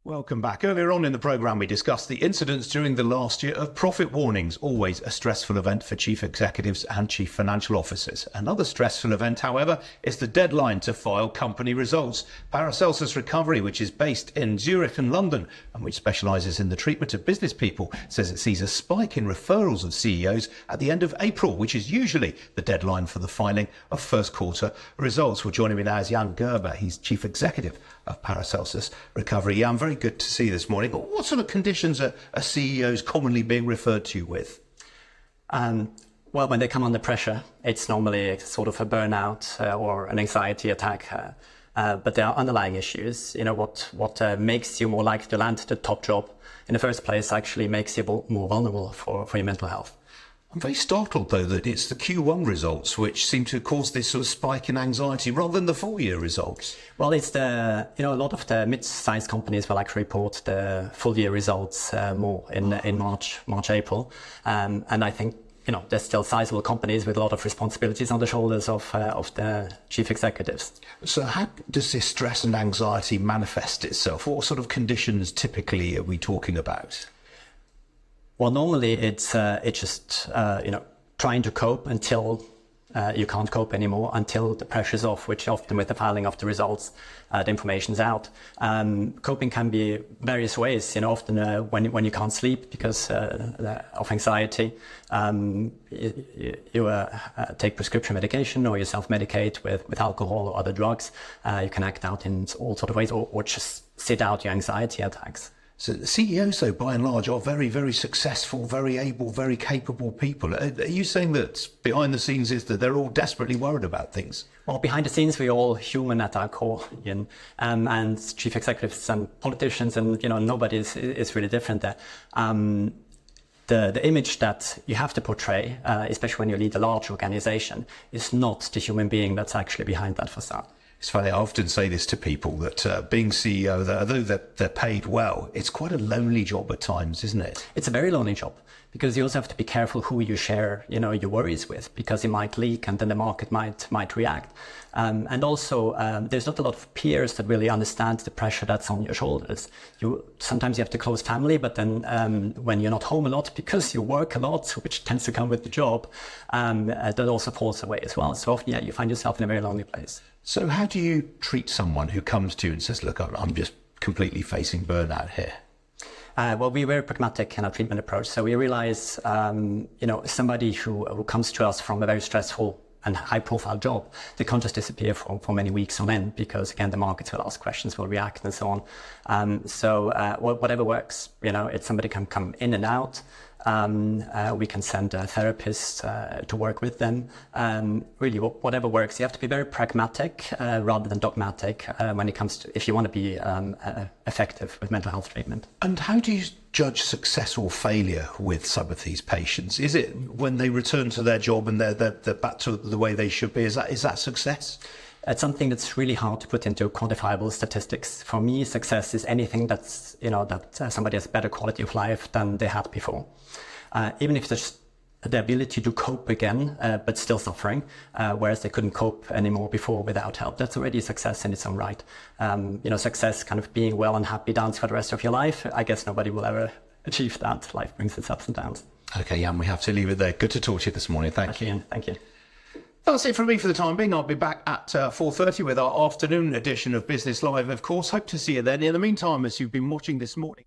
Welcome back. Earlier on in the programme, we discussed the incidents during the last year of profit warnings, always a stressful event for chief executives and chief financial officers. Another stressful event, however, is the deadline to file company results. Paracelsus Recovery, which is based in Zurich and London, and which specialises in the treatment of business people, says it sees a spike in referrals of CEOs at the end of April, which is usually the deadline for the filing of first quarter results. Well, joining me now is Gerber. He's chief executive of Paracelsus Recovery. Jan, very good to see you this morning. What sort of conditions are CEOs commonly being referred to you with? Well, when they come under pressure, it's normally sort of a burnout or an anxiety attack. But there are underlying issues. You know, what makes you more likely to land the top job in the first place actually makes you more vulnerable for your mental health. I'm very startled, though, that it's the Q1 results which seem to cause this sort of spike in anxiety rather than the full-year results. Well, it's a lot of the mid-sized companies will actually report the full-year results more in March, April. And I think, there's still sizable companies with a lot of responsibilities on the shoulders of the chief executives. So how does this stress and anxiety manifest itself? What sort of conditions typically are we talking about? Well, normally it's just trying to cope until you can't cope anymore, until the pressure's off, which often with the filing of the results, the information's out. Coping can be various ways. Often when you can't sleep because of anxiety, you take prescription medication or you self-medicate with alcohol or other drugs. You can act out in all sort of ways, or just sit out your anxiety attacks. So the CEOs, though, by and large, are very, very successful, very able, very capable people. Are you saying that behind the scenes is that they're all desperately worried about things? Well, behind the scenes, we're all human at our core, Ian. And chief executives and politicians and, nobody is really different there. The image that you have to portray, especially when you lead a large organization, is not the human being that's actually behind that facade. It's funny, I often say this to people, that being CEO, although they're paid well, it's quite a lonely job at times, isn't it? It's a very lonely job, because you also have to be careful who you share, your worries with, because it might leak and then the market might react. And also, there's not a lot of peers that really understand the pressure that's on your shoulders. Sometimes you have to close family, but then when you're not home a lot because you work a lot, which tends to come with the job, that also falls away as well. So often, you find yourself in a very lonely place. So how do you treat someone who comes to you and says, look, I'm just completely facing burnout here? Well, we're very pragmatic in our treatment approach. So we realize, somebody who comes to us from a very stressful and high-profile job, they can't just disappear for many weeks on end because, again, the markets will ask questions, will react, and so on. So whatever works, if somebody can come in and out, we can send a therapist to work with them. Really, whatever works. You have to be very pragmatic rather than dogmatic when it comes to if you want to be effective with mental health treatment. And how do you judge success or failure with some of these patients? Is it when they return to their job and they're back to the way they should be? Is that success? It's something that's really hard to put into quantifiable statistics. For me, success is anything that's, that somebody has better quality of life than they had before. Even if there's the ability to cope again, but still suffering, whereas they couldn't cope anymore before without help. That's already a success in its own right. Success kind of being well and happy dance for the rest of your life. I guess nobody will ever achieve that. Life brings its ups and downs. Okay, Jan, we have to leave it there. Good to talk to you this morning. Thank you. Ian. Thank you. That's it from me for the time being. I'll be back at 4:30 with our afternoon edition of Business Live, of course. Hope to see you then. In the meantime, as you've been watching this morning.